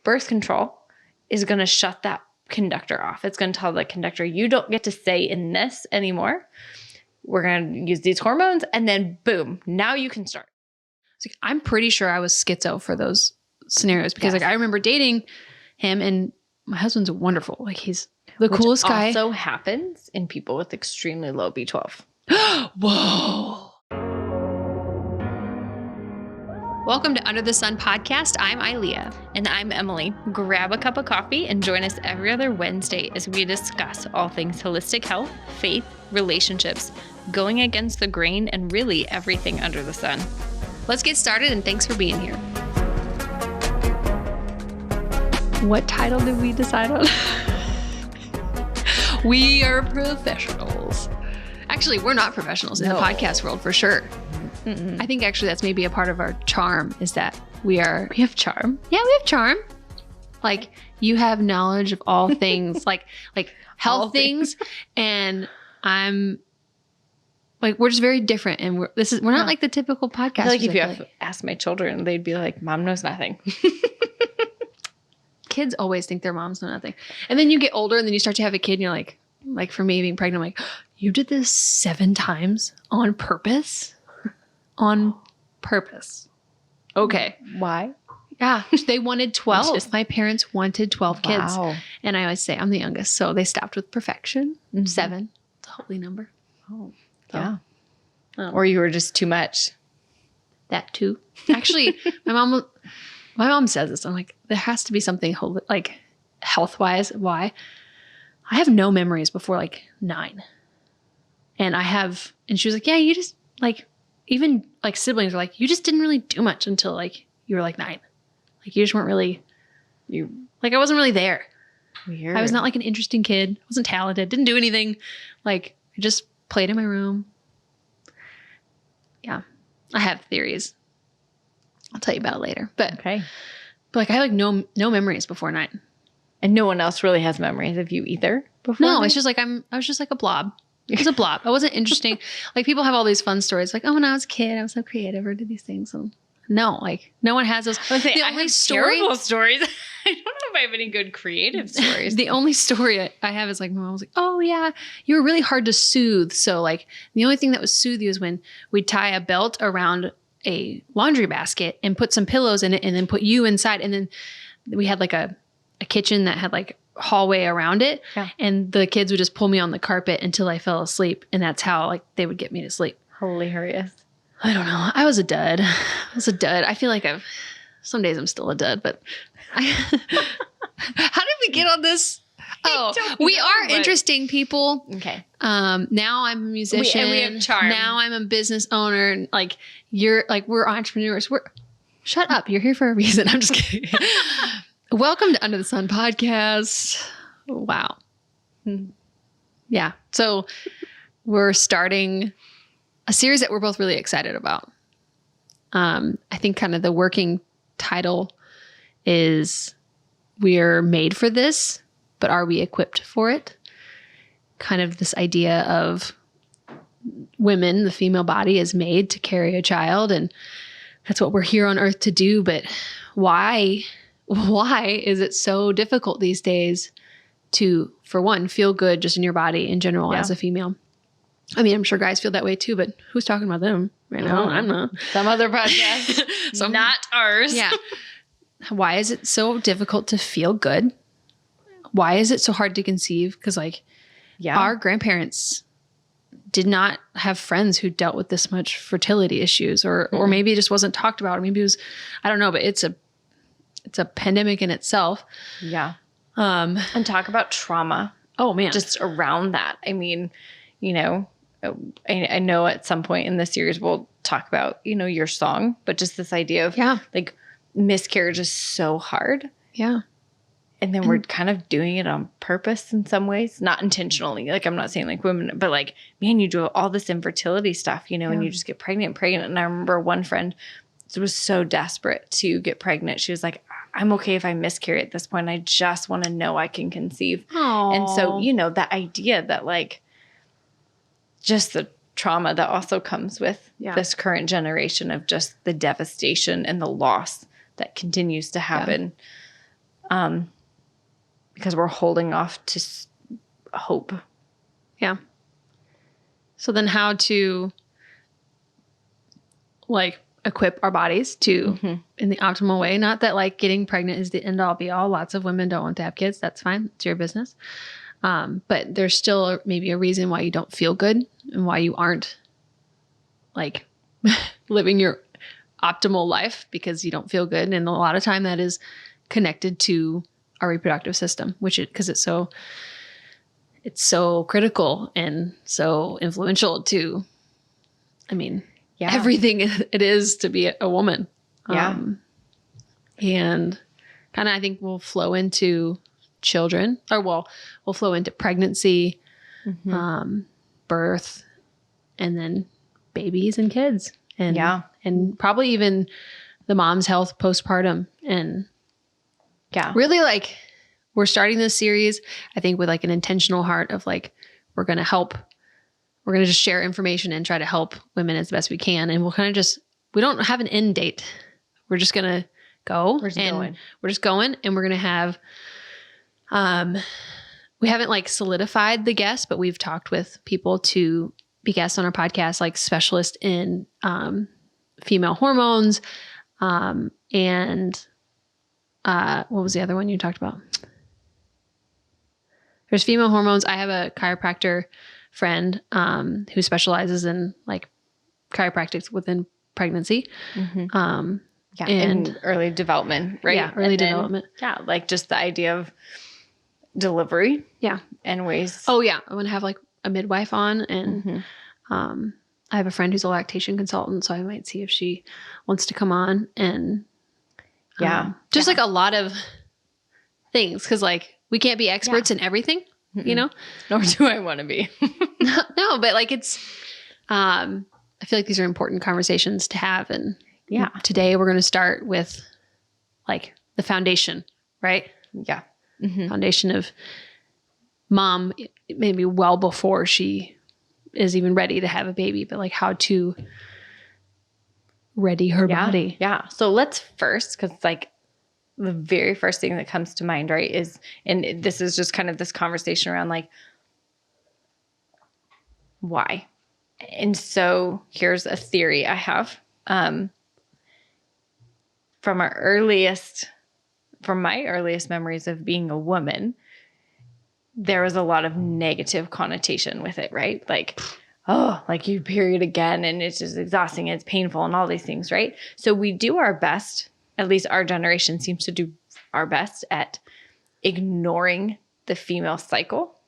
birth control is going to shut that conductor off. It's going to tell the conductor, you don't get to say in this anymore. We're going to use these hormones, and then boom, now you can start. I'm pretty sure I was schizo for those scenarios because like I remember dating him, and my husband's wonderful. Like he's the coolest guy. Also happens in people with extremely low B12. Whoa. Welcome to Under the Sun podcast. I'm Ilea. And I'm Emily. Grab a cup of coffee and join us every other Wednesday as we discuss all things holistic health, faith, relationships, going against the grain, and really everything under the sun. Let's get started, and thanks for being here. What title did we decide on? We are professionals. Actually, we're not professionals in the podcast world for sure. Mm-mm. I think actually that's maybe a part of our charm is that we have charm. Yeah, we have charm. Like you have knowledge of all things, like health things, and I'm like we're just very different, and we're not like the typical podcast. I feel like if you asked my children, they'd be like, "Mom knows nothing." Kids always think their moms know nothing, and then you get older, and then you start to have a kid, and you're like for me being pregnant, I'm like, you did this 7 times on purpose. On purpose. Okay. Why? Yeah. They wanted 12. My parents wanted 12 kids. And I always say I'm the youngest. So they stopped with perfection. Mm-hmm. 7. It's a holy number. Oh, yeah. Or you were just too much. That too. Actually, my mom says this. I'm like, there has to be something like health-wise. Why? I have no memories before like 9. And she was like, yeah, you just like, even like siblings are like, you just didn't really do much until like you were like 9. Like you just weren't really, I wasn't really there. Weird. I was not like an interesting kid. I wasn't talented. Didn't do anything. Like I just played in my room. Yeah. I have theories. I'll tell you about it later. But like I have like no memories before 9. And no one else really has memories of you either before? No, it's just like I was just like a blob. It was a blob. I wasn't interesting. Like people have all these fun stories. Like, oh, when I was a kid, I was so creative or did these things. And no, like no one has those. I have terrible stories. I don't know if I have any good creative stories. The only story I have is like my mom was like, oh yeah, you were really hard to soothe. So like the only thing that would soothe you is when we'd tie a belt around a laundry basket and put some pillows in it and then put you inside. And then we had like a kitchen that had like hallway around it, and the kids would just pull me on the carpet until I fell asleep, and that's how like they would get me to sleep. Hilarious. I don't know. I was a dud. I feel like some days I'm still a dud, but how did we get on this? We are interesting people. Okay. Now I'm a musician. And we have charm. Now I'm a business owner, and like we're entrepreneurs. Shut up. You're here for a reason. I'm just kidding. Welcome to Under the Sun podcast. Wow. Yeah. So we're starting a series that we're both really excited about. I think kind of the working title is we're made for this, but are we equipped for it? Kind of this idea of women, the female body is made to carry a child, and that's what we're here on earth to do. But why is it so difficult these days to, for one, feel good just in your body in general as a female? I mean, I'm sure guys feel that way too, but who's talking about them right now? I'm not. Some other podcast. Not ours. Yeah. Why is it so difficult to feel good? Why is it so hard to conceive? Because our grandparents did not have friends who dealt with this much fertility issues, or maybe it just wasn't talked about. Or maybe it was, I don't know, but it's a pandemic in itself. Yeah. And talk about trauma. Oh man. Just around that. I mean, I know at some point in the series we'll talk about, your song, but just this idea of like miscarriage is so hard. Yeah. And then we're kind of doing it on purpose in some ways, not intentionally. Like I'm not saying like women, but like, man, you do all this infertility stuff, and you just get pregnant. And I remember one friend was so desperate to get pregnant. She was like, I'm okay if I miscarry at this point. I just want to know I can conceive. Aww. And so, that idea that like just the trauma that also comes with this current generation of just the devastation and the loss that continues to happen. because we're holding off to hope. Yeah. So then how to like equip our bodies to in the optimal way. Not that like getting pregnant is the end all be all. Lots of women don't want to have kids. That's fine. It's your business. But there's still maybe a reason why you don't feel good and why you aren't like living your optimal life because you don't feel good. And a lot of time that is connected to our reproductive system, because it's so critical and so influential to, everything it is to be a woman. Yeah. And kind of, I think we'll flow into children we'll flow into pregnancy, birth, and then babies and kids. And probably even the mom's health postpartum. And really like we're starting this series, I think with like an intentional heart of like, we're going to just share information and try to help women as best we can. And we'll kind of we don't have an end date. We're just going to go. We're just going and we're going to have, we haven't like solidified the guests, but we've talked with people to be guests on our podcast, like specialists in, female hormones. And what was the other one you talked about? There's female hormones. I have a chiropractor friend who specializes in like chiropractics within pregnancy. And early development, right? Yeah, early development. Like just the idea of delivery. Yeah. And ways. Oh, yeah. I want to have like a midwife on. And I have a friend who's a lactation consultant, so I might see if she wants to come on. And like a lot of things, because like we can't be experts in everything, you know? Nor do I want to be. No, but like it's, I feel like these are important conversations to have. And today we're going to start with like the foundation, right? Yeah. Foundation of mom, maybe well before she is even ready to have a baby, but like how to ready her body. Yeah. So let's first, because like the very first thing that comes to mind, right, is, and this is just kind of this conversation around like, why? And so here's a theory I have from my earliest memories of being a woman. There was a lot of negative connotation with it, right? Like, oh, like you period again and it's just exhausting and it's painful and all these things, right? So we do our best, at least our generation seems to do our best at ignoring the female cycle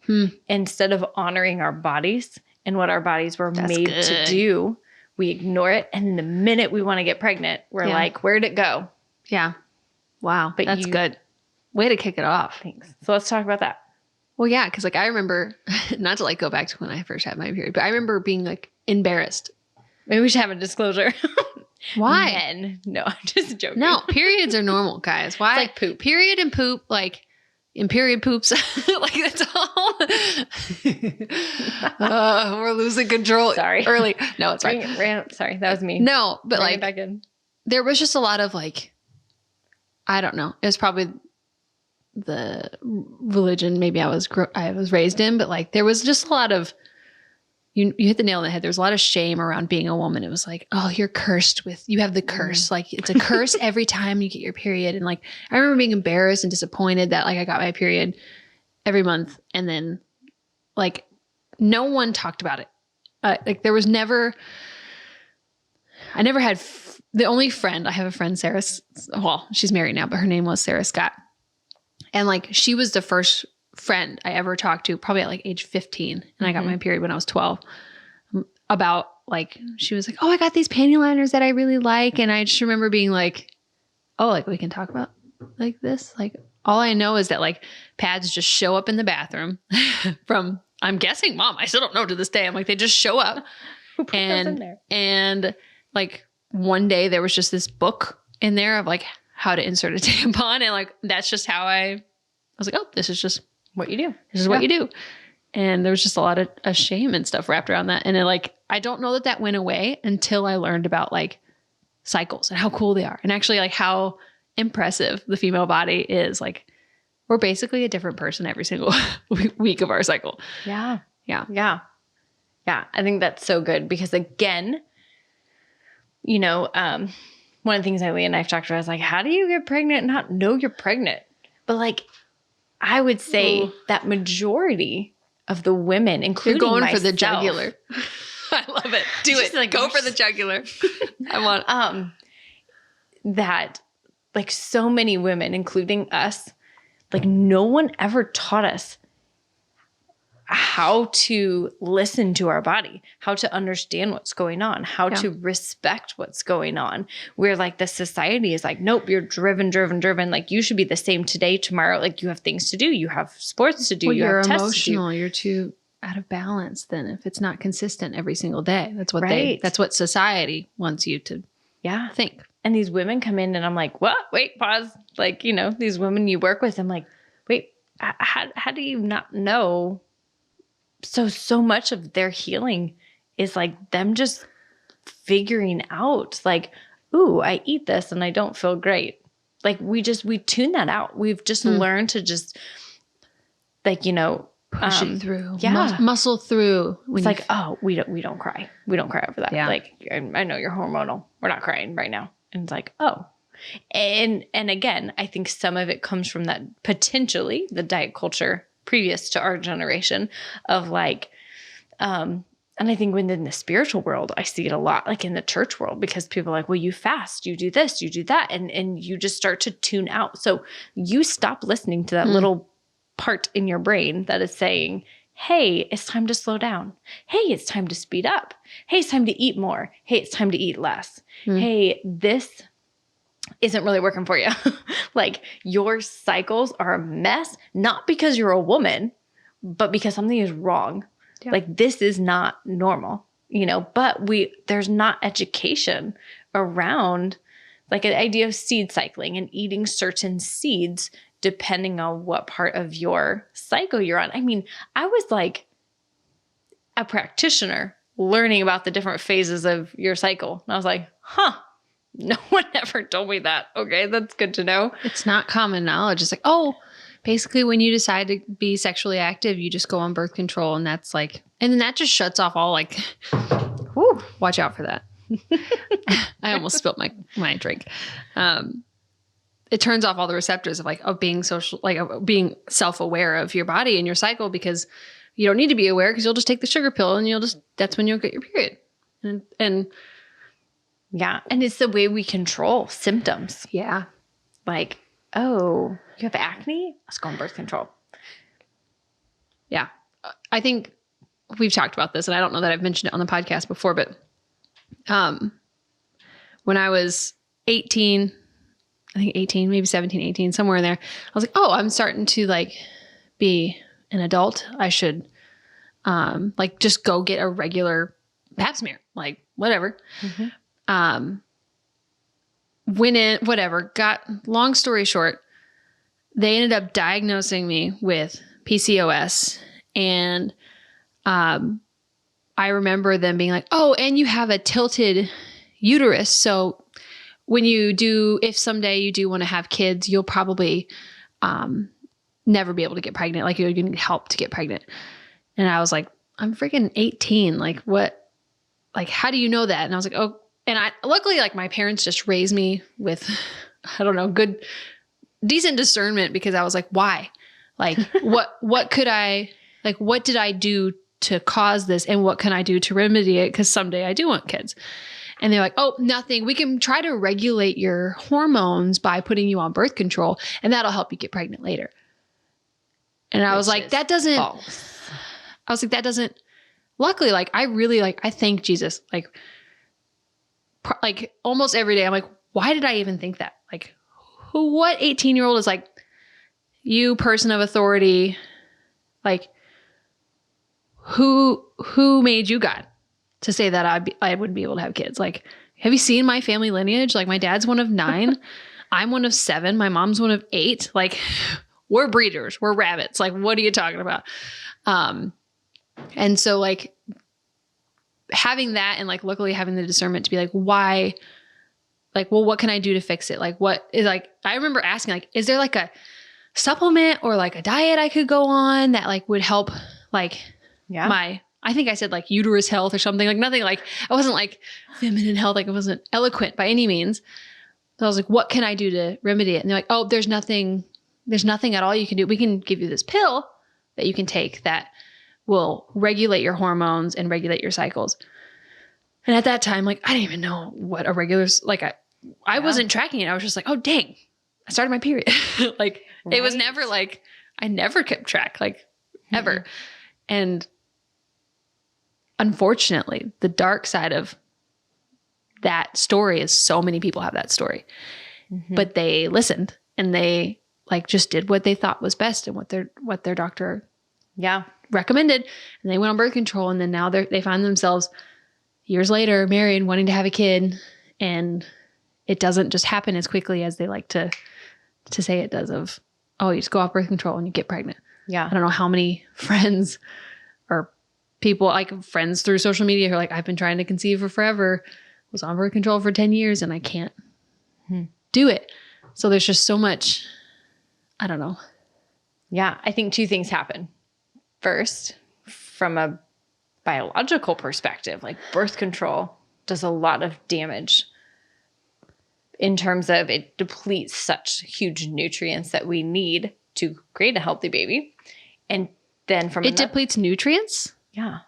instead of honoring our bodies and what our bodies were made to do. We ignore it. And the minute we want to get pregnant, we're like, where'd it go? Yeah. Wow. But that's good. Way to kick it off. Thanks. So let's talk about that. Well, yeah, because like I remember, not to like go back to when I first had my period, but I remember being like embarrassed. Maybe we should have a disclosure. Why? Men. No, I'm just joking. No, periods are normal, guys. Why? It's like poop. Period and poop, like in period poops. Like that's all. We're losing control. Sorry. Early. No, it's fine. Sorry, that was me. No, but Bring like it back in. There was just a lot of like, I don't know. It was probably the religion maybe I was raised in, but like there was just a lot of, you hit the nail on the head. There was a lot of shame around being a woman. It was like, oh, you're cursed you have the curse. Like it's a curse every time you get your period. And like, I remember being embarrassed and disappointed that like I got my period every month. And then like no one talked about it. Like there was never, I never had the only friend, I have a friend, Sarah, well, she's married now, but her name was Sarah Scott. And like, she was the first friend I ever talked to, probably at like age 15. And I got my period when I was 12, about like, she was like, oh, I got these panty liners that I really like. And I just remember being like, oh, like we can talk about like this. Like all I know is that like pads just show up in the bathroom from, I'm guessing mom, I still don't know to this day. I'm like, they just show up. Who put those in there? And like one day there was just this book in there of like how to insert a tampon. And like, that's just how I was like, oh, this is just what you do. This is what you do. And there was just a lot of shame and stuff wrapped around that. And it, like, I don't know that went away until I learned about like cycles and how cool they are. And actually like how impressive the female body is. Like we're basically a different person every single week of our cycle. Yeah. Yeah. Yeah. Yeah. I think that's so good because again, you know, one of the things Eileen and I've talked about is like, how do you get pregnant and not know you're pregnant? But like, I would say that majority of the women, including You're going myself, for the jugular. I love it. Do it. Like, go for the jugular. I want that like so many women, including us, like no one ever taught us how to listen to our body, how to understand what's going on, how to respect what's going on. Where like the society is like, nope, you're driven. Like you should be the same today, tomorrow. Like you have things to do. You have sports to do. You're emotional. You're too out of balance then if it's not consistent every single day. That's what that's what society wants you to think. And these women come in and I'm like, what? Wait, pause. Like, you know, these women you work with, I'm like, wait, how do you not know? So much of their healing is like them just figuring out like, ooh, I eat this and I don't feel great. Like we tune that out. We've just learned to just like, you know, push it through. Yeah. Muscle through. It's like, oh, we don't cry. We don't cry over that. Yeah. Like, I know you're hormonal. We're not crying right now. And it's like, oh. And again, I think some of it comes from that potentially the diet culture previous to our generation of like, and I think within the spiritual world, I see it a lot, like in the church world, because people are like, well, you fast, you do this, you do that. And you just start to tune out. So you stop listening to that little part in your brain that is saying, hey, it's time to slow down. Hey, it's time to speed up. Hey, it's time to eat more. Hey, it's time to eat less. Hey, this isn't really working for you. Like your cycles are a mess, not because you're a woman, but because something is wrong. Yeah. Like this is not normal, you know, but there's not education around like an idea of seed cycling and eating certain seeds depending on what part of your cycle you're on. I mean, I was like a practitioner learning about the different phases of your cycle. And I was like, huh. No one ever told me that. Okay, that's good to know. It's not common knowledge. It's like, oh, basically when you decide to be sexually active, you just go on birth control. And that's like, and then that just shuts off all like, whew, watch out for that. I almost spilt my drink. It turns off all the receptors of being social, like of being self-aware of your body and your cycle, because you don't need to be aware because you'll just take the sugar pill and that's when you'll get your period. And yeah. And it's the way we control symptoms. Yeah. Like, oh, you have acne? Let's go on birth control. Yeah. I think we've talked about this and I don't know that I've mentioned it on the podcast before, but when I was 18, I think 18, maybe 17, 18, somewhere in there, I was like, oh, I'm starting to like be an adult. I should like just go get a regular pap smear, like whatever. Went in, whatever, long story short, they ended up diagnosing me with PCOS. And I remember them being like, oh, and you have a tilted uterus. So when if someday you do want to have kids, you'll probably never be able to get pregnant. Like you're going to need help to get pregnant. And I was like, I'm freaking 18. Like what, like, how do you know that? And I was like, oh, and luckily like my parents just raised me with, I don't know, good, decent discernment, because I was like, why? Like what did I do to cause this? And what can I do to remedy it? Cause someday I do want kids. And they're like, oh, nothing. We can try to regulate your hormones by putting you on birth control, and that'll help you get pregnant later. And I was like, that doesn't, luckily, like, I thank Jesus. Like almost every day, I'm like, why did I even think that? Like, what 18-year-old is like, you person of authority, like, who made you God to say that I wouldn't be able to have kids? Like, have you seen my family lineage? Like, my dad's one of 9. I'm one of 7. My mom's one of 8. Like, we're breeders. We're rabbits. Like, what are you talking about? And so, like, having that and, like, luckily having the discernment to be like, why? Like, well, what can I do to fix it? Like, what is, like, I remember asking, like, is there, like, a supplement or like a diet I could go on that like would help like Yeah. I think I said like uterus health or something, like nothing like, I wasn't like feminine health. Like I wasn't eloquent by any means. So I was like, what can I do to remedy it? And they're like, oh, there's nothing at all you can do. We can give you this pill that you can take that will regulate your hormones and regulate your cycles. And at that time, like, I didn't even know what a regular, like I wasn't tracking it. I was just like, oh, dang, I started my period. Like it was never like, I never kept track, like ever. And unfortunately, the dark side of that story is so many people have that story, but they listened and they like just did what they thought was best and what their doctor recommended. And they went on birth control. And then now they find themselves years later married, wanting to have a kid. And it doesn't just happen as quickly as they like to say it does of, oh, you just go off birth control and you get pregnant. Yeah. I don't know how many friends or people, like friends through social media who are like, I've been trying to conceive for forever, was on birth control for 10 years and I can't do it. So there's just so much, I don't know. Yeah. I think two things happen. First, from a biological perspective, like birth control does a lot of damage in terms of it depletes such huge nutrients that we need to create a healthy baby. And then from depletes nutrients? Yeah.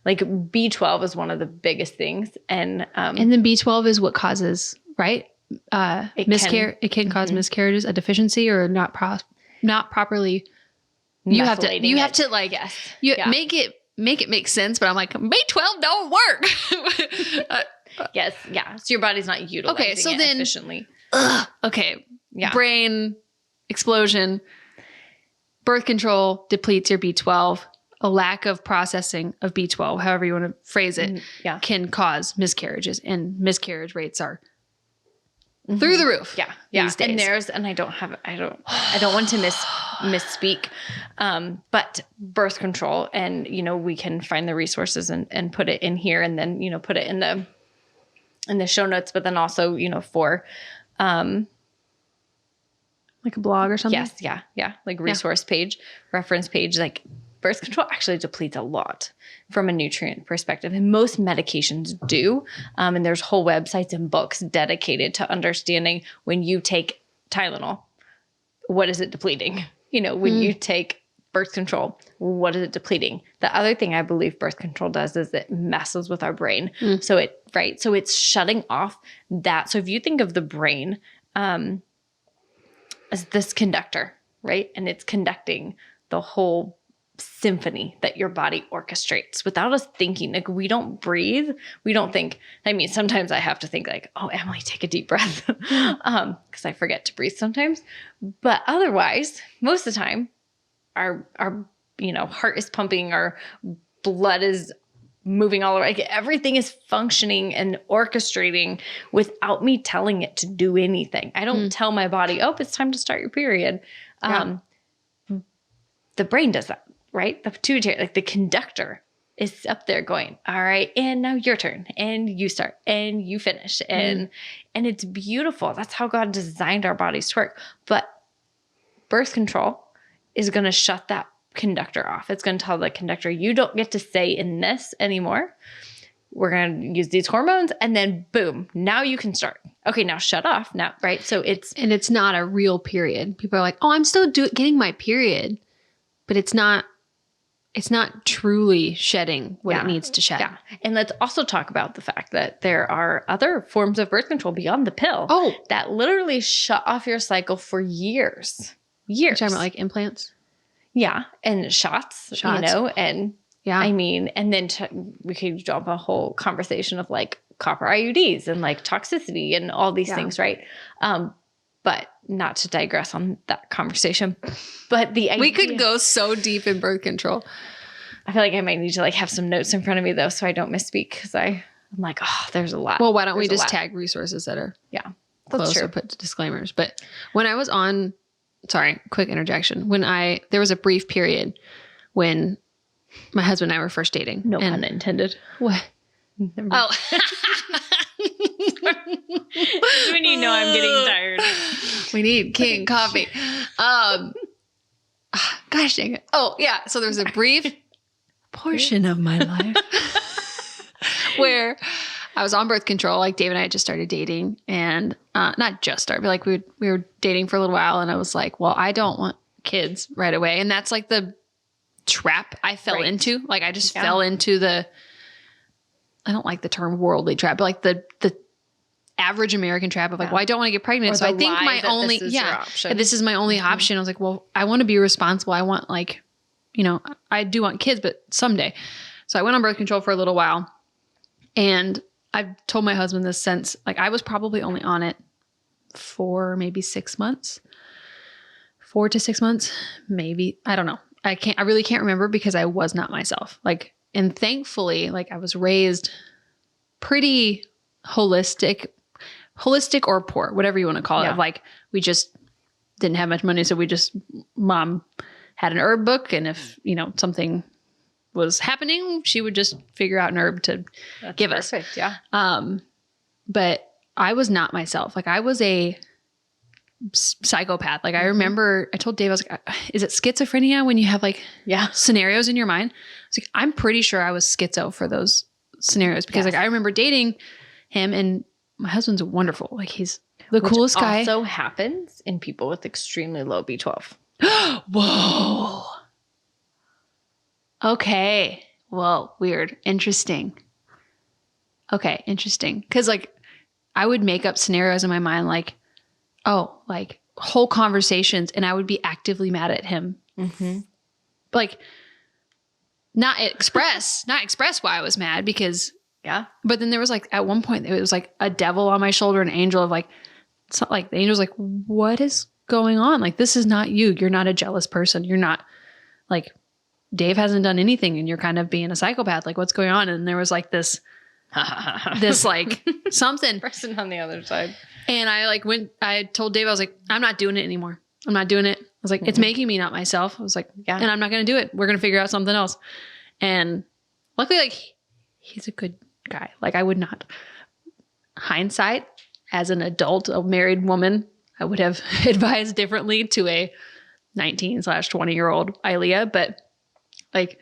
Like B12 is one of the biggest things. And then B12 is what causes, right? It can cause miscarriages, a deficiency or not properly. You have to like, make it make sense. But I'm like, B12 don't work. Yes. Yeah. So your body's not utilizing it efficiently. Okay. Yeah. Brain explosion, birth control depletes your B12. A lack of processing of B12, however you want to phrase it, can cause miscarriages, and miscarriage rates are through the roof. Yeah. Yeah. And I don't want to misspeak. But birth control, and, we can find the resources and put it in here, and then, put it in the show notes, but then also, for, like a blog or something. Yes. Yeah. Yeah. Like resource page, reference page, like birth control actually depletes a lot from a nutrient perspective. And most medications do. And there's whole websites and books dedicated to understanding when you take Tylenol, what is it depleting? When you take birth control, what is it depleting? The other thing I believe birth control does is it messes with our brain. So it's shutting off that. So if you think of the brain as this conductor, right? And it's conducting the whole symphony that your body orchestrates without us thinking. Like we don't breathe. We don't think. I mean, sometimes I have to think like, oh, Emily, take a deep breath. Because I forget to breathe sometimes. But otherwise, most of the time, our heart is pumping, our blood is moving all around. Like everything is functioning and orchestrating without me telling it to do anything. I don't tell my body, oh, it's time to start your period. The brain does that. Right? The pituitary, like the conductor is up there going, all right, and now your turn, and you start, and you finish. And it's beautiful. That's how God designed our bodies to work. But birth control is going to shut that conductor off. It's going to tell the conductor, you don't get to say in this anymore. We're going to use these hormones, and then boom, now you can start. Okay, now shut off. Now, right? So it's not a real period. People are like, oh, I'm still getting my period, but it's not truly shedding what it needs to shed. Yeah. And let's also talk about the fact that there are other forms of birth control beyond the pill that literally shut off your cycle for years. You're talking about like implants? Yeah. And shots. And I mean, and then we could jump a whole conversation of like copper IUDs and like toxicity and all these things, right? But not to digress on that conversation, but the idea, we could go so deep in birth control. I feel like I might need to like have some notes in front of me though, so I don't misspeak, because I'm like, oh, there's a lot. Well, why don't we just tag resources that are that's true. Or put disclaimers. But when I was on, sorry, quick interjection. There was a brief period when my husband and I were first dating. No pun intended. What? Oh. When I'm getting tired. We need King coffee. Gosh dang it. Oh, yeah. So there's a brief portion of my life where I was on birth control. Like Dave and I had just started dating, and not just started, but like we were dating for a little while, and I was like, well, I don't want kids right away. And that's like the trap I fell into. Like I just fell into I don't like the term worldly trap, but like the average American trap of like, well, I don't want to get pregnant. So I think my only, this is my only option. I was like, well, I want to be responsible. I want like, you know, I do want kids, but someday. So I went on birth control for a little while, and I've told my husband this since, like I was probably only on it for maybe 6 months, 4 to 6 months, maybe. I don't know. I really can't remember because I was not myself. Like, and thankfully, like I was raised pretty holistic or poor, whatever you want to call it. Like we just didn't have much money. So mom had an herb book. And if, you know, something was happening, she would just figure out an herb to give us. Yeah. But I was not myself. Like I was a psychopath. Like I remember I told Dave, I was like, is it schizophrenia when you have like scenarios in your mind? I was like, I'm pretty sure I was schizo for those scenarios because like I remember dating him, and my husband's wonderful. Like he's the coolest guy. Also happens in people with extremely low B12. Whoa. Okay. Well, weird. Interesting. Okay. Interesting. Cause like I would make up scenarios in my mind, like, oh, like whole conversations, and I would be actively mad at him. Mm-hmm. Like not express why I was mad because but then there was like, at one point it was like a devil on my shoulder, an angel of like, it's not like the angel's like, what is going on? Like, this is not you. You're not a jealous person. You're not like, Dave hasn't done anything and you're kind of being a psychopath. Like what's going on? And there was like this like something person on the other side. And I told Dave, I was like, I'm not doing it anymore. I'm not doing it. I was like, it's making me not myself. I was like, and I'm not going to do it. We're going to figure out something else. And luckily, like he's a good guy. Like I would not, hindsight as an adult, a married woman, I would have advised differently to a 19/20-year-old Ilea, but like,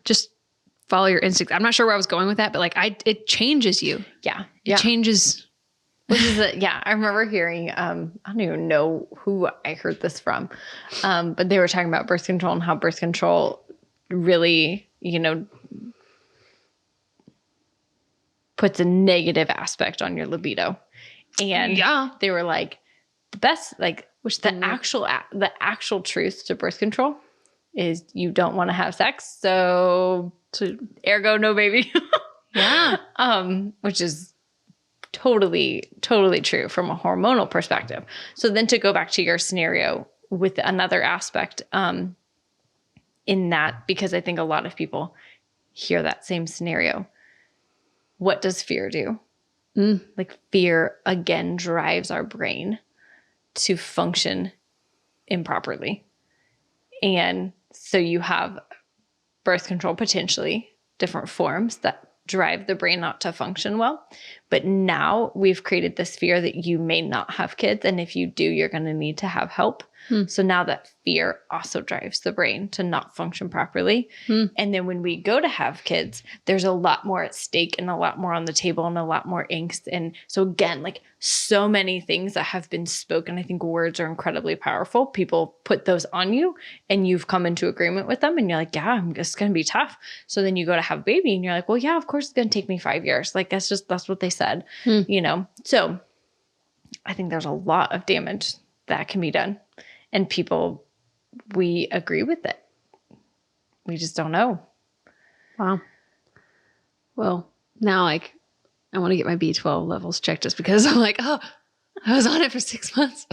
just follow your instincts. I'm not sure where I was going with that, but like it changes you. Yeah. It changes. I remember hearing, I don't even know who I heard this from, but they were talking about birth control and how birth control really, you know, puts a negative aspect on your libido. And they were like, the best, like, which the actual truth to birth control is you don't want to have sex. So ergo, no baby. Which is totally true from a hormonal perspective. So then to go back to your scenario with another aspect, in that, because I think a lot of people hear that same scenario. What does fear do? Like fear again drives our brain to function improperly. And so you have birth control, potentially different forms that drive the brain not to function well. But now we've created this fear that you may not have kids. And if you do, you're going to need to have help. So now that fear also drives the brain to not function properly. And then when we go to have kids, there's a lot more at stake and a lot more on the table and a lot more angst. And so again, like so many things that have been spoken, I think words are incredibly powerful. People put those on you and you've come into agreement with them and you're like, yeah, it's going to be tough. So then you go to have a baby and you're like, well, yeah, of course it's going to take me 5 years. Like that's what they said, you know? So I think there's a lot of damage that can be done. And people, we agree with it. We just don't know. Wow. Well, now like I want to get my B12 levels checked just because I'm like, oh, I was on it for 6 months.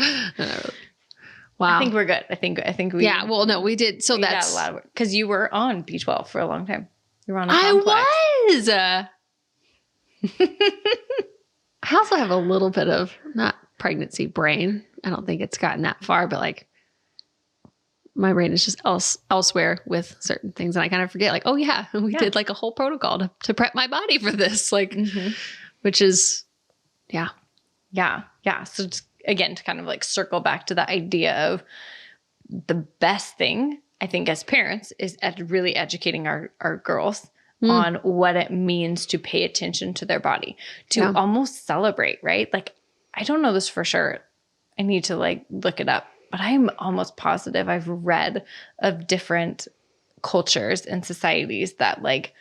Wow. I think we're good. I think we. Yeah. Well, no, we did. So that's a lot of work because you were on B12 for a long time. You were on a complex. I was. I also have a little bit of not pregnancy brain. I don't think it's gotten that far, but like my brain is just elsewhere with certain things. And I kind of forget like, oh yeah, we did like a whole protocol to prep my body for this. Like, which is, yeah. So again, to kind of like circle back to the idea of the best thing, I think, as parents is really educating our girls on what it means to pay attention to their body, to almost celebrate, right? Like, I don't know this for sure. I need to like look it up, but I'm almost positive I've read of different cultures and societies that like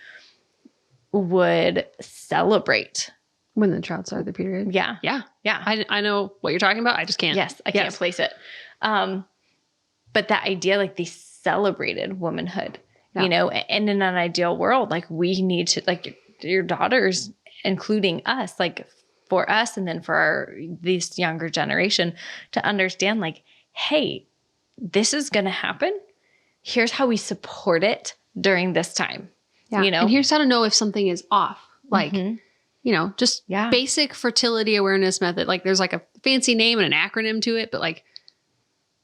would celebrate when the child started the period. Yeah. Yeah. Yeah. I know what you're talking about. I just can't. Yes. I can't place it. But that idea, like they celebrated womanhood, you know, and in an ideal world, like we need to, like your daughters, including us, like for us, and then for this younger generation to understand like, hey, this is going to happen. Here's how we support it during this time. Yeah. You know, and here's how to know if something is off. Like, you know, just basic fertility awareness method. Like there's like a fancy name and an acronym to it, but like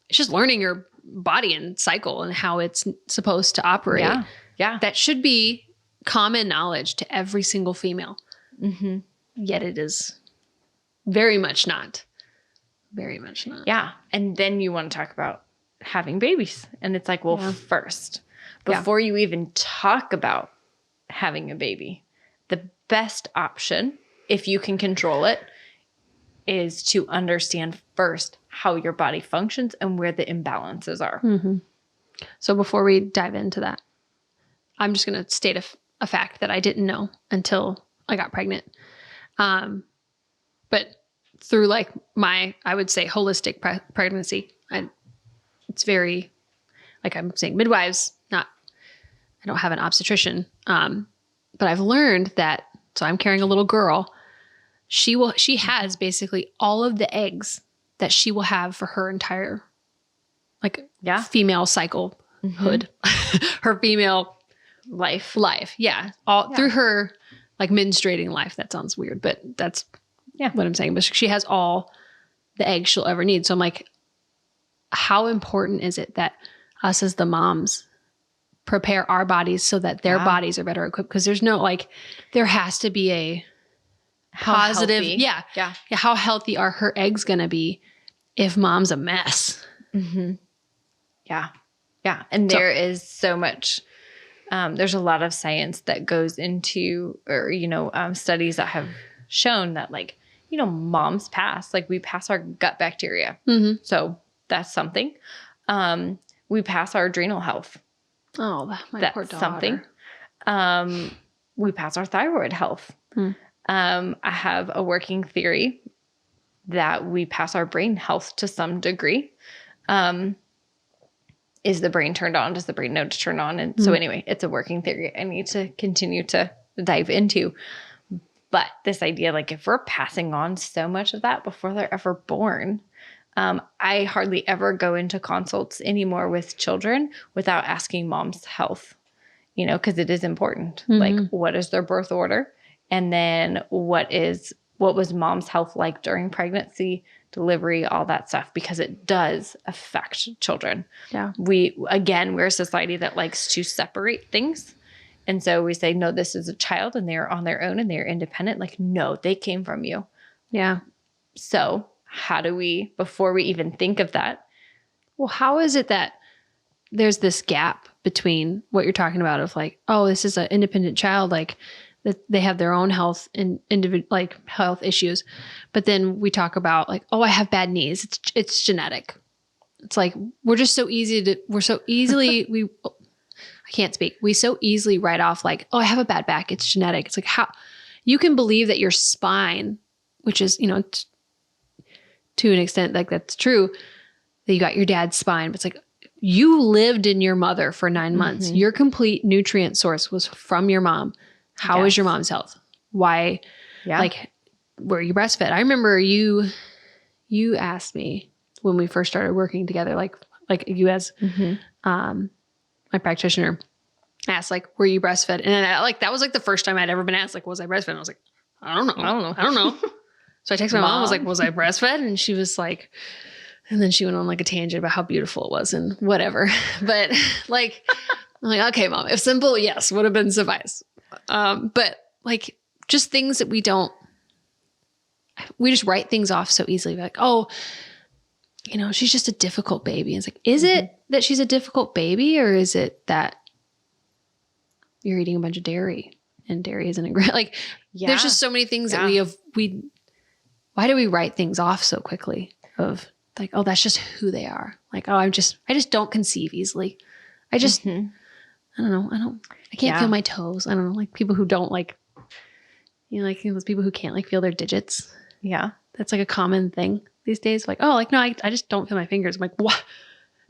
it's just learning your body and cycle and how it's supposed to operate. Yeah. Yeah. That should be common knowledge to every single female. Yet it is very much not. Very much not. Yeah. And then you want to talk about having babies. And it's like, well, first, before you even talk about having a baby, the best option, if you can control it, is to understand first how your body functions and where the imbalances are. So before we dive into that, I'm just going to state a fact that I didn't know until I got pregnant. But through like my, I would say, holistic pregnancy, it's very, like I'm saying, midwives, I don't have an obstetrician. But I've learned that, so I'm carrying a little girl. She has basically all of the eggs that she will have for her entire, like, female cycle hood, her female life. Yeah. All through her like menstruating life. That sounds weird, but that's what I'm saying. But she has all the eggs she'll ever need. So I'm like, how important is it that us as the moms prepare our bodies so that their bodies are better equipped? Because there's no, like, there has to be a positive. How healthy are her eggs going to be if mom's a mess? Yeah. And there is so much, there's a lot of science that goes into, or, you know, studies that have shown that, like, you know, moms pass, like we pass our gut bacteria. So that's something. We pass our adrenal health. Oh, my poor daughter. Something. We pass our thyroid health. I have a working theory that we pass our brain health to some degree. Is the brain turned on? Does the brain know to turn on? And so anyway, it's a working theory I need to continue to dive into. But this idea, like if we're passing on so much of that before they're ever born, I hardly ever go into consults anymore with children without asking mom's health, you know, because it is important. Like, what is their birth order? And then what was mom's health like during pregnancy, delivery, all that stuff, because it does affect children. Yeah. We're a society that likes to separate things. And so we say, no, this is a child and they're on their own and they're independent. Like, no, they came from you. Yeah. So how do we, before we even think of that? Well, how is it that there's this gap between what you're talking about of like, oh, this is an independent child, like that they have their own health and like health issues. But then we talk about like, oh, I have bad knees. It's genetic. It's like, we so easily, I can't speak. We so easily write off like, oh, I have a bad back. It's genetic. It's like, how you can believe that your spine, which is, you know, to an extent, like that's true, that you got your dad's spine, but it's like you lived in your mother for 9 months. Your complete nutrient source was from your mom. How is your mom's health? Why? Yeah. Like, were you breastfed? I remember you asked me when we first started working together, like you as, my practitioner asked, like, were you breastfed? And that was like the first time I'd ever been asked, like, was I breastfed? And I was like, I don't know. So I texted my mom, I was like, was I breastfed? And she was like, and then she went on like a tangent about how beautiful it was and whatever. But like, I'm like, okay, mom, if simple, yes, would have been suffice. But like just things that we don't, we just write things off so easily. Like, oh, she's just a difficult baby. And it's like, is it that she's a difficult baby, or is it that you're eating a bunch of dairy and dairy isn't a great, like, there's just so many things that why do we write things off so quickly of like, oh, that's just who they are. Like, oh, I just don't conceive easily. I just, I don't know. I can't feel my toes. I don't know. Like people who don't like, those people who can't like feel their digits. Yeah. That's like a common thing these days. Like, oh, like, no, I just don't feel my fingers. I'm like, what?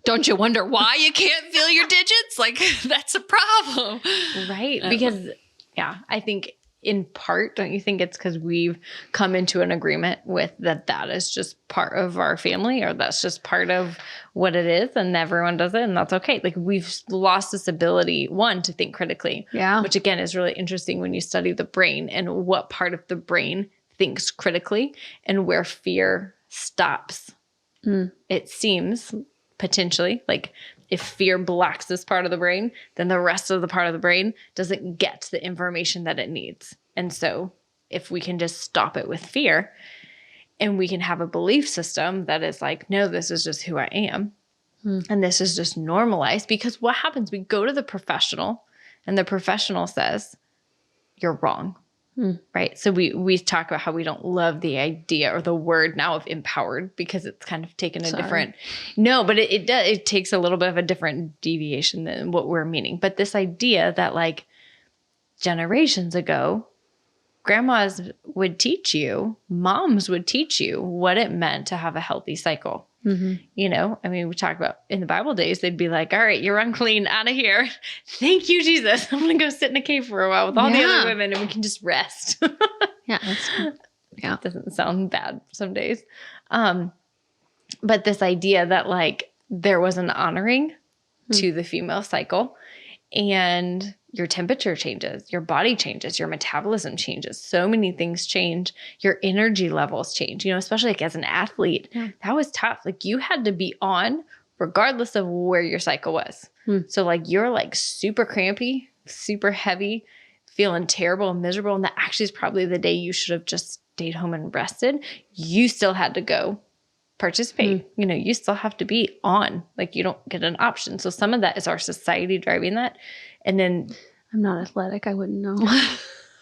Don't you wonder why you can't feel your digits? Like that's a problem. Right. Because I think in part, don't you think it's because we've come into an agreement with that is just part of our family, or that's just part of what it is, and everyone does it, and that's okay. Like we've lost this ability, to think critically. Yeah. Which again is really interesting when you study the brain and what part of the brain thinks critically and where fear stops. It seems potentially like if fear blocks this part of the brain, then the rest of the part of the brain doesn't get the information that it needs. And so if we can just stop it with fear and we can have a belief system that is like, no, this is just who I am. And this is just normalized, because what happens? We go to the professional and the professional says, you're wrong. Right. So we talk about how we don't love the idea or the word now of empowered, because it's kind of taken a different, but it takes a little bit of a different deviation than what we're meaning. But this idea that like generations ago, grandmas would teach you, moms would teach you what it meant to have a healthy cycle. I mean, we talk about in the Bible days, they'd be like, all right, you're unclean, out of here. Thank you, Jesus. I'm going to go sit in a cave for a while with all the other women and we can just rest. It doesn't sound bad some days. But this idea that like there was an honoring to the female cycle, and your temperature changes, your body changes, your metabolism changes. So many things change. Your energy levels change, especially like as an athlete, that was tough. Like you had to be on regardless of where your cycle was. So like you're like super crampy, super heavy, feeling terrible and miserable. And that actually is probably the day you should have just stayed home and rested. You still had to go participate. You still have to be on, like you don't get an option. So some of that is our society driving that. And then I'm not athletic. I wouldn't know.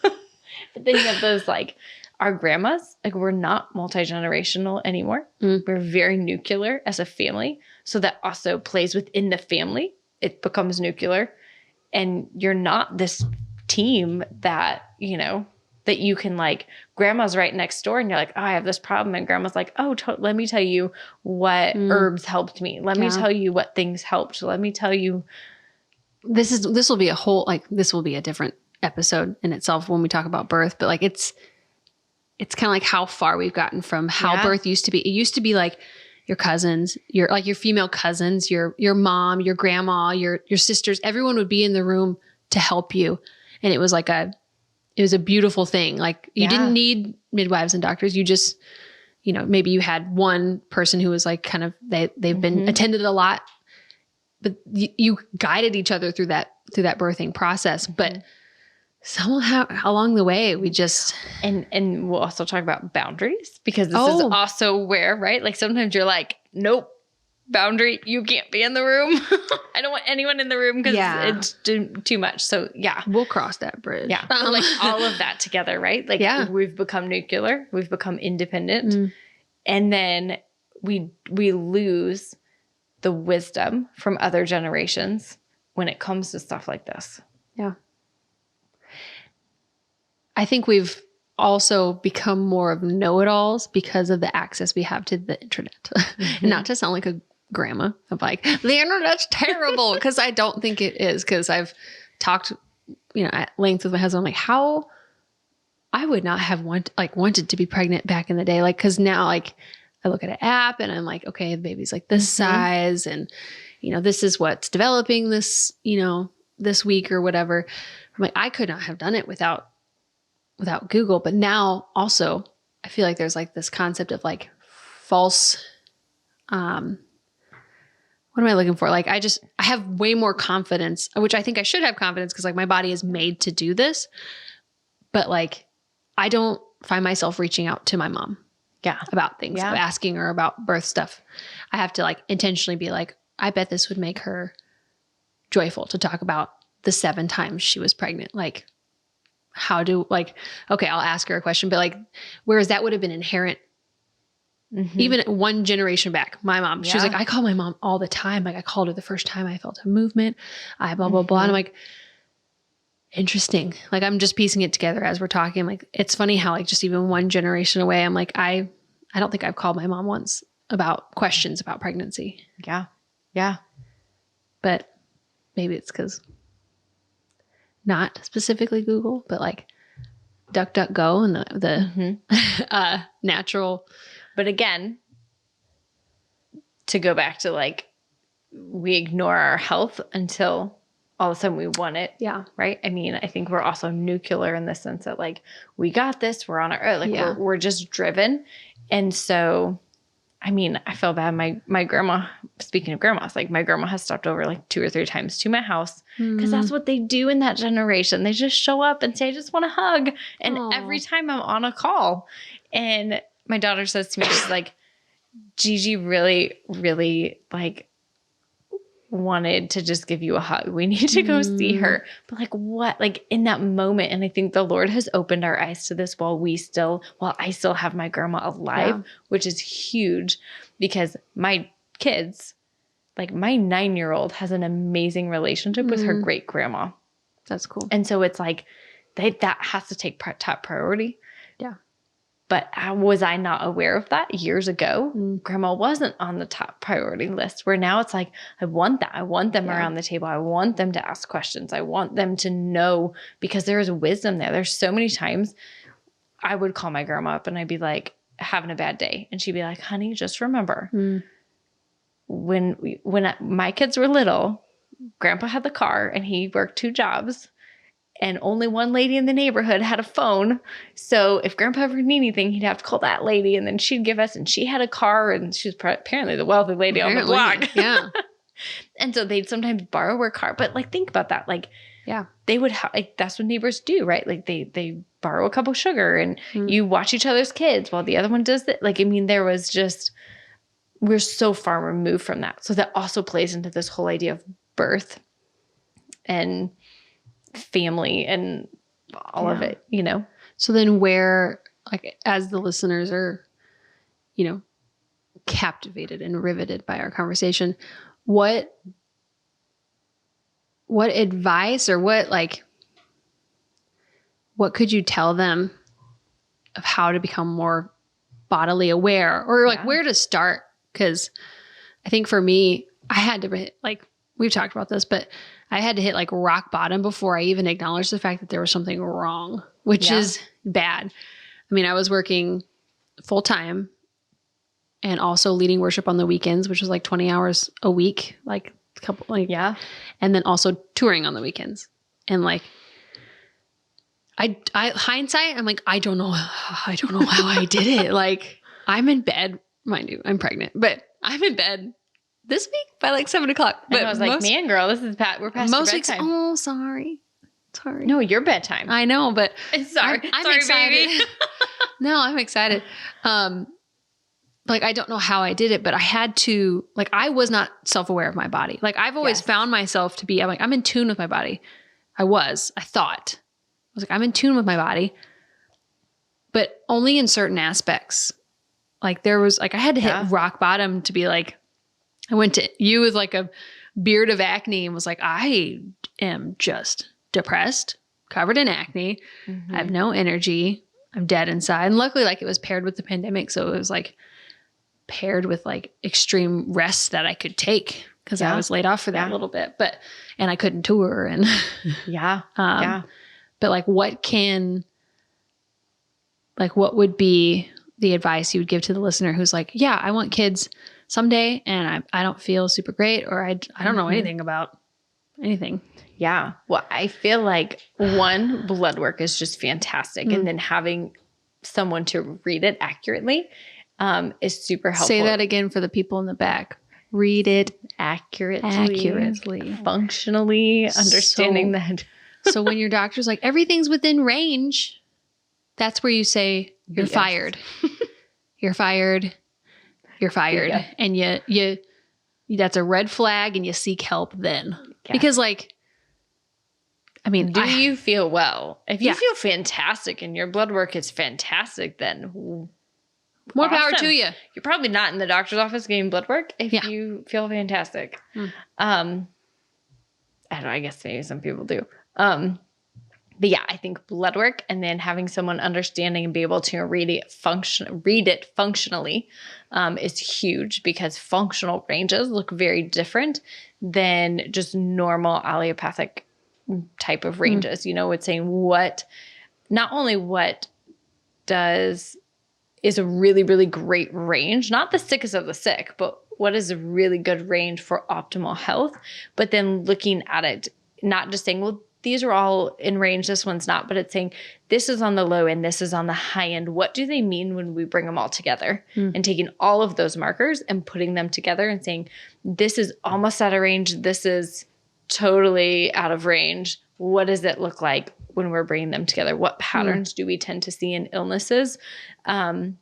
But then you have those like our grandmas, like we're not multi-generational anymore. We're very nuclear as a family. So that also plays within the family. It becomes nuclear, and you're not this team that, that you can like, grandma's right next door and you're like, oh, I have this problem. And grandma's like, oh, let me tell you what herbs helped me. Let me tell you what things helped. Let me tell you. This will be this will be a different episode in itself when we talk about birth, but like, it's kind of like how far we've gotten from how birth used to be. It used to be like your cousins, your female cousins, your mom, your grandma, your sisters, everyone would be in the room to help you. And it was like it was a beautiful thing. Like you didn't need midwives and doctors. You just, maybe you had one person who was like kind of, they've been attended a lot, but you guided each other through that birthing process. But somehow along the way, we just, and we'll also talk about boundaries, because this is also where, right? Like sometimes you're like, nope, boundary, you can't be in the room. I don't want anyone in the room because it's too much. So we'll cross that bridge. Like all of that together, right? Like we've become nuclear, we've become independent, and then we lose the wisdom from other generations when it comes to stuff like this. Yeah. I think we've also become more of know-it-alls because of the access we have to the internet. And not to sound like a grandma of like, the internet's terrible, because I don't think it is, because I've talked, at length with my husband, I'm like, how I would not have wanted to be pregnant back in the day. Like, cause now like I look at an app and I'm like, okay, the baby's like this size, and this is what's developing this, this week or whatever. I'm like, I could not have done it without Google. But now also I feel like there's like this concept of like false, what am I looking for? Like, I have way more confidence, which I think I should have confidence because like my body is made to do this, but like, I don't find myself reaching out to my mom Yeah. about things, Yeah. asking her about birth stuff. I have to like intentionally be like, I bet this would make her joyful to talk about the 7 times she was pregnant. Like, okay, I'll ask her a question, but like, whereas that would have been inherent. Even one generation back, my mom, she was like, I call my mom all the time. Like I called her the first time I felt a movement. I blah, blah, blah. And I'm like, interesting. Like I'm just piecing it together as we're talking. Like, it's funny how like just even one generation away, I'm like, I don't think I've called my mom once about questions about pregnancy. Yeah. Yeah. But maybe it's because not specifically Google, but like DuckDuckGo and the natural. But again, to go back to like, we ignore our health until all of a sudden we want it. Yeah. Right. I mean, I think we're also nuclear in the sense that like, we got this, we're on our, like we're just driven. And so, I mean, I feel bad. My grandma, speaking of grandmas, like my grandma has stopped over like 2 or 3 times to my house because that's what they do in that generation. They just show up and say, I just want a hug. And every time I'm on a call, and my daughter says to me, she's like, Gigi really, really like wanted to just give you a hug. We need to go see her. But like what? Like in that moment. And I think the Lord has opened our eyes to this while I still have my grandma alive, which is huge because my kids, like my 9-year-old has an amazing relationship with her great grandma. That's cool. And so it's like that has to take top priority. Yeah. But was I not aware of that years ago? Grandma wasn't on the top priority list, where now it's like, I want that. I want them around the table. I want them to ask questions. I want them to know, because there is wisdom there. There's so many times I would call my grandma up and I'd be like, having a bad day. And she'd be like, honey, just remember when my kids were little, grandpa had the car and he worked 2 jobs. And only one lady in the neighborhood had a phone. So if grandpa ever needed anything, he'd have to call that lady. And then she'd give us, and she had a car, and she was apparently the wealthy lady on the block. Yeah. And so they'd sometimes borrow her car. But like, think about that. Like, they would like, that's what neighbors do, right? Like they borrow a cup of sugar and you watch each other's kids while the other one does that. Like, I mean, there was just, we're so far removed from that. So that also plays into this whole idea of birth and family and all of it, you know? So then where, like, as the listeners are, you know, captivated and riveted by our conversation, what advice or what could you tell them of how to become more bodily aware, or like where to start? Because I think for me, I had to, like, we've talked about this, but I had to hit like rock bottom before I even acknowledged the fact that there was something wrong, which is bad. I mean, I was working full time and also leading worship on the weekends, which was like 20 hours a week, like a couple, like, and then also touring on the weekends. And like, I hindsight, I'm like, I don't know how I did it. Like, I'm in bed, mind you, I'm pregnant, but I'm in bed this week by like 7 o'clock. But and I was like, man, girl, this is we're past your bedtime. Oh, sorry. No, your bedtime. I know, but sorry. I'm sorry, excited. baby. No, I'm excited. Like, I don't know how I did it, but I had to, like, I was not self-aware of my body. Like, I've always found myself to be, I'm like, I'm in tune with my body. I thought. I was like, I'm in tune with my body, but only in certain aspects. Like, there was, like, I had to hit rock bottom to be like, I went to you with like a beard of acne and was like, I am just depressed, covered in acne. I have no energy. I'm dead inside. And luckily, like, it was paired with the pandemic. So it was like paired with like extreme rest that I could take because I was laid off for that little bit, and I couldn't tour and but like, what would be the advice you would give to the listener who's like, yeah, I want kids someday and I don't feel super great, or I don't know anything about anything. Yeah. Well, I feel like one, blood work is just fantastic. And then having someone to read it accurately is super helpful. Say that again for the people in the back. Read it accurately. Functionally understanding that. So when your doctor's like, everything's within range, that's where you say you're fired. you're fired. You're fired. Yeah. And you that's a red flag, and you seek help then. Yeah. Because like, I mean, do you feel well? If you Yeah. feel fantastic and your blood work is fantastic, then more power awesome. to you. You're probably not in the doctor's office getting blood work if Yeah. you feel fantastic. I don't know, I guess maybe some people do. But yeah, I think blood work and then having someone understanding and be able to read it functionally is huge, because functional ranges look very different than just normal allopathic type of ranges. You know, it's saying not only what is a really, really great range, not the sickest of the sick, but what is a really good range for optimal health. But then looking at it, not just saying, well, these are all in range, this one's not, but it's saying this is on the low end, this is on the high end. What do they mean when we bring them all together? And taking all of those markers and putting them together and saying, this is almost out of range, this is totally out of range. What does it look like when we're bringing them together? What patterns do we tend to see in illnesses and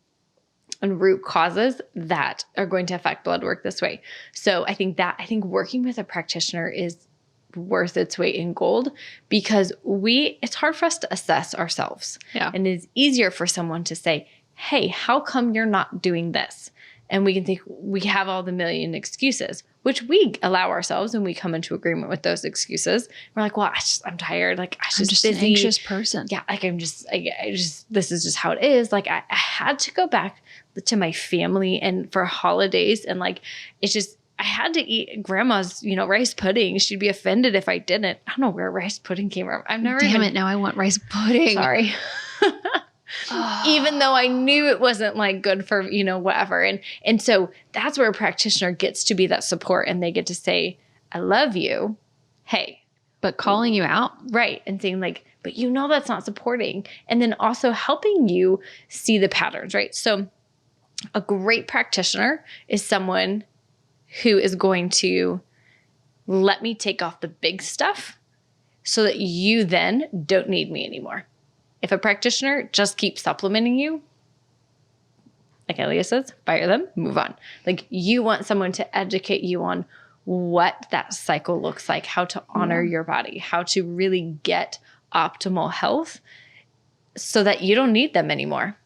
root causes that are going to affect blood work this way? So I think working with a practitioner is worth its weight in gold, because it's hard for us to assess ourselves. Yeah. And it's easier for someone to say, hey, how come you're not doing this? And we can think we have all the million excuses, which we allow ourselves, and we come into agreement with those excuses. We're like, well, I'm tired. Like, I'm just busy. An anxious person. Yeah. Like this is just how it is. Like I had to go back to my family and for holidays, and like, it's just, I had to eat grandma's, rice pudding. She'd be offended if I didn't. I don't know where rice pudding came from. I've never Damn it. Now I want rice pudding. Sorry. Even though I knew it wasn't like good for, whatever. And so that's where a practitioner gets to be that support, and they get to say, I love you. Hey. But calling you out. Right. And saying like, but that's not supporting. And then also helping you see the patterns, right? So a great practitioner is someone who is going to let me take off the big stuff so that you then don't need me anymore. If a practitioner just keeps supplementing you, like Elia says, fire them, move on. Like, you want someone to educate you on what that cycle looks like, how to honor your body, how to really get optimal health so that you don't need them anymore.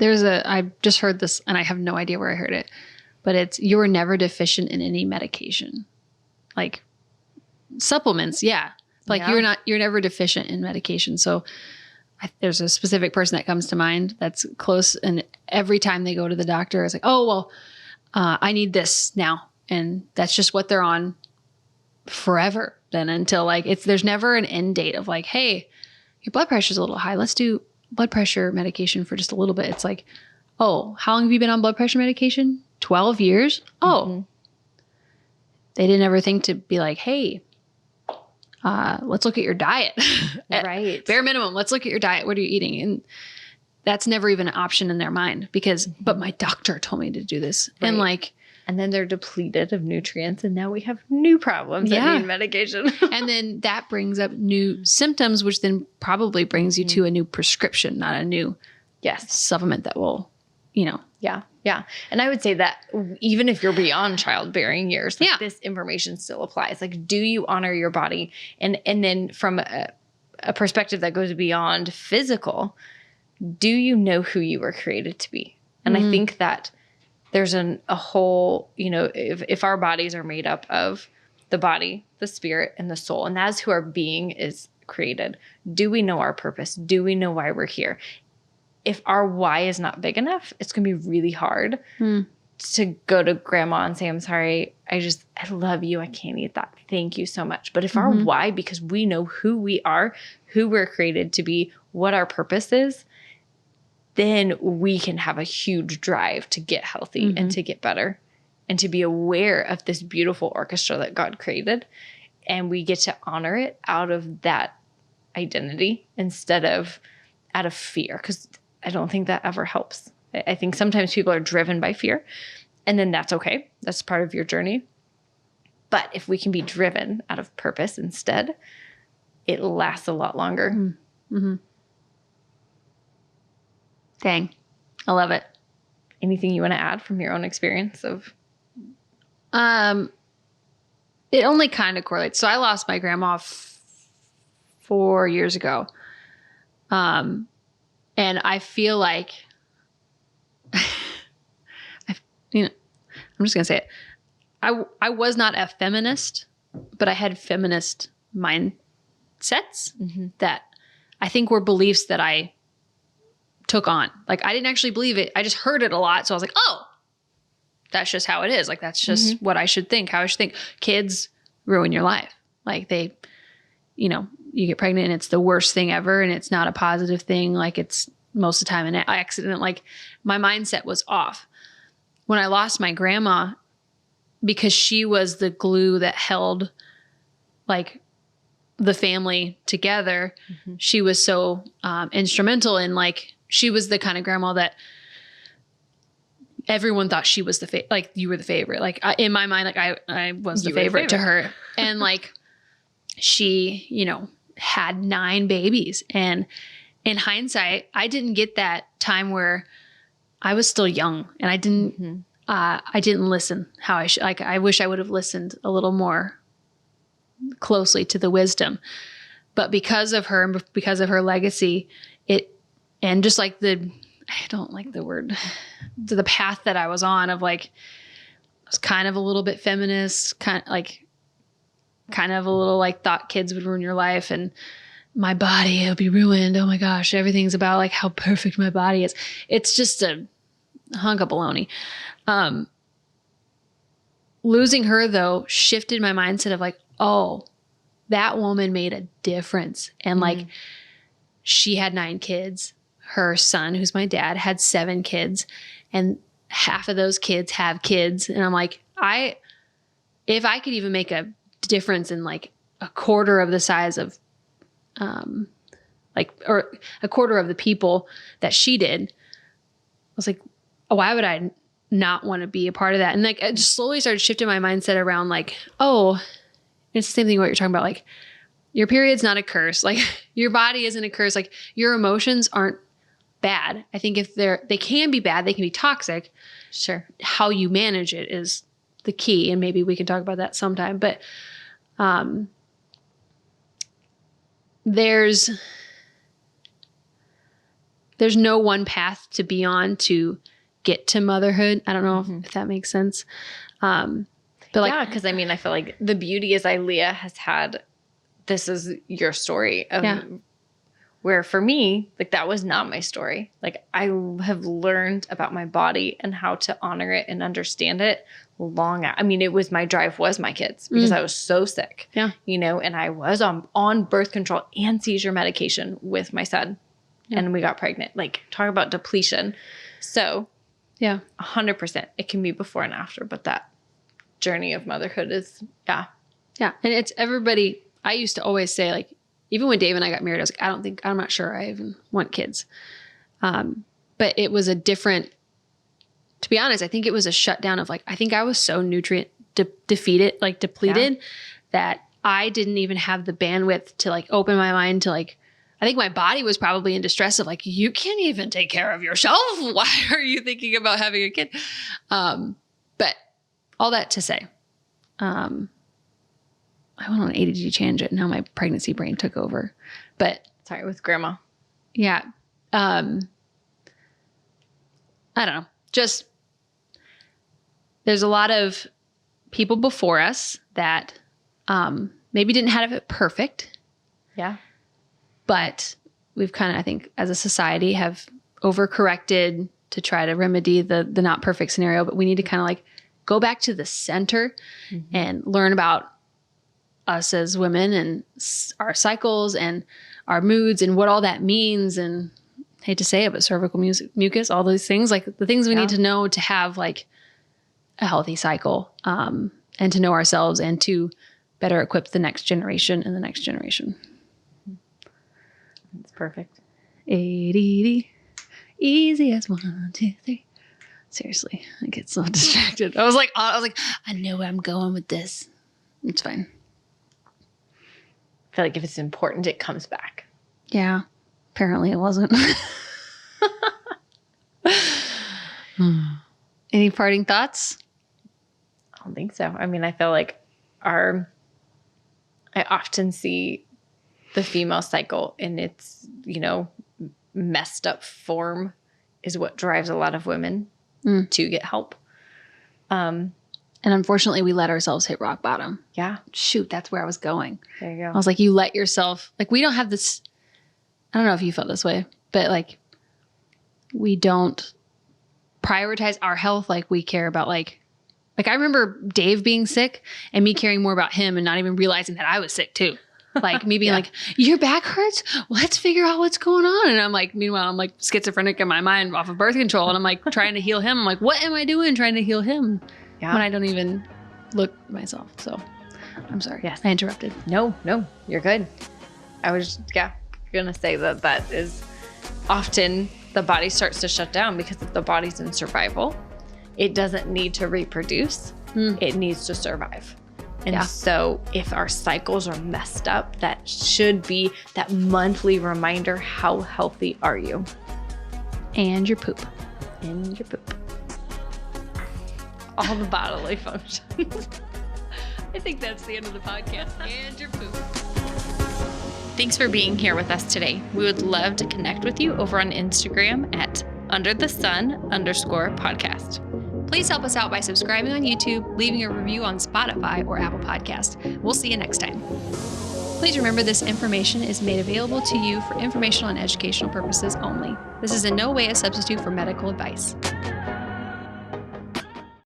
I just heard this, and I have no idea where I heard it, but it's, you were never deficient in any medication. Like supplements, yeah. Like you're never deficient in medication. So there's a specific person that comes to mind that's close, and every time they go to the doctor, it's like, oh, well, I need this now. And that's just what they're on forever then, until like there's never an end date of like, hey, your blood pressure's a little high. Let's do blood pressure medication for just a little bit. It's like, oh, how long have you been on blood pressure medication? 12 years? Oh, They didn't ever think to be like, hey, let's look at your diet. Right. Bare minimum, let's look at your diet. What are you eating? And that's never even an option in their mind, because, but my doctor told me to do this. Right. And then they're depleted of nutrients, and now we have new problems that need medication. And then that brings up new symptoms, which then probably brings you to a new prescription, not a new supplement that will, Yeah. Yeah. And I would say that even if you're beyond childbearing years, this information still applies. Like, do you honor your body? And then from a perspective that goes beyond physical, do you know who you were created to be? And I think that there's a whole, if our bodies are made up of the body, the spirit, and the soul, and that's who our being is created. Do we know our purpose? Do we know why we're here? If our why is not big enough, it's going to be really hard to go to grandma and say, I'm sorry, I love you. I can't eat that. Thank you so much. But if our why, because we know who we are, who we're created to be, what our purpose is, then we can have a huge drive to get healthy and to get better and to be aware of this beautiful orchestra that God created. And we get to honor it out of that identity instead of out of fear, because I don't think that ever helps. I think sometimes people are driven by fear, and then that's okay. That's part of your journey. But if we can be driven out of purpose instead, it lasts a lot longer. Mm-hmm. Dang. I love it. anything you want to add from your own experience of? It only kind of correlates. So I lost my grandma 4 years ago. And I feel like, I'm just going to say it. I was not a feminist, but I had feminist mindsets that I think were beliefs that I took on. Like, I didn't actually believe it. I just heard it a lot. So I was like, oh, that's just how it is. Like, that's just what I should think, how I should think. Kids ruin your life. Like, you get pregnant and it's the worst thing ever. And it's not a positive thing. Like, it's most of the time an accident. Like, my mindset was off. When I lost my grandma, because she was the glue that held like the family together, she was so instrumental in, like, she was the kind of grandma that everyone thought she was like, you were the favorite. Like, in my mind, like I was the favorite to her. And like, she, had 9 babies. And in hindsight, I didn't get that time where I was still young and I didn't listen how I should. Like, I wish I would have listened a little more closely to the wisdom, but because of her and because of her legacy, and just like I don't like the word, the path that I was on of like, I was kind of a little bit feminist, kind of a little like thought kids would ruin your life and my body, it'll be ruined. Oh my gosh. Everything's about like how perfect my body is. It's just a hunk of baloney. Losing her though shifted my mindset of like, oh, that woman made a difference. And like, she had 9 kids. Her son, who's my dad, had 7 kids, and half of those kids have kids. And I'm like, if I could even make a difference in like a quarter of the size of, or a quarter of the people that she did, I was like, why would I not want to be a part of that? And like, I just slowly started shifting my mindset around like, oh, it's the same thing what you're talking about. Like, your period's not a curse. Like, your body isn't a curse. Like, your emotions aren't bad. I think if they can be bad, they can be toxic. Sure. How you manage it is the key. And maybe we can talk about that sometime. But there's no one path to be on to get to motherhood. I don't know if that makes sense. But like, yeah, because I mean, I feel like the beauty is Ilea has had, this is your story of where for me, like that was not my story. Like I have learned about my body and how to honor it and understand it I mean, it was my drive was my kids because I was so sick, and I was on birth control and seizure medication with my son and we got pregnant. Like, talk about depletion. So 100%, it can be before and after, but that journey of motherhood is, And it's everybody. I used to always say, like, even when Dave and I got married, I was like, I'm not sure I even want kids. But it was a different, to be honest, I think it was a shutdown of like, I think I was so nutrient depleted that I didn't even have the bandwidth to like open my mind to like, I think my body was probably in distress of like, you can't even take care of yourself. Why are you thinking about having a kid? But all that to say, I went on an ADD tangent. Now my pregnancy brain took over. But sorry, with grandma. Yeah. I don't know. Just there's a lot of people before us that maybe didn't have it perfect. Yeah. But we've kind of, I think, as a society have overcorrected to try to remedy the not perfect scenario. But we need to kind of like go back to the center and learn about us as women and our cycles and our moods and what all that means. And I hate to say it, but cervical mucus, all those things, like the things we need to know to have like a healthy cycle, and to know ourselves and to better equip the next generation and the next generation. That's perfect. ADD, easy as 1, 2, 3. Seriously, I get so distracted. I was like, I know where I'm going with this. It's fine. I feel like if it's important, it comes back. Yeah. Apparently it wasn't. Any parting thoughts? I don't think so. I mean, I feel like I often see the female cycle in its, messed up form is what drives a lot of women to get help. And unfortunately, we let ourselves hit rock bottom. Yeah. Shoot, that's where I was going. There you go. I was like, you let yourself, like, we don't have this, I don't know if you felt this way, but like, we don't prioritize our health like we care about, like I remember Dave being sick and me caring more about him and not even realizing that I was sick too. Like me being like, your back hurts? Let's figure out what's going on. And I'm like, meanwhile, I'm like schizophrenic in my mind off of birth control. And I'm like trying to heal him. I'm like, what am I doing trying to heal him? When I don't even look at myself. So I'm sorry. Yes. I interrupted. No, you're good. I was going to say that is often the body starts to shut down because if the body's in survival, it doesn't need to reproduce. It needs to survive. And so if our cycles are messed up, that should be that monthly reminder, how healthy are you? And your poop. And your poop. All the bodily functions. I think that's the end of the podcast. And your poop. Thanks for being here with us today. We would love to connect with you over on Instagram at underthesun_podcast. Please help us out by subscribing on YouTube, leaving a review on Spotify or Apple Podcast. We'll see you next time. Please remember this information is made available to you for informational and educational purposes only. This is in no way a substitute for medical advice.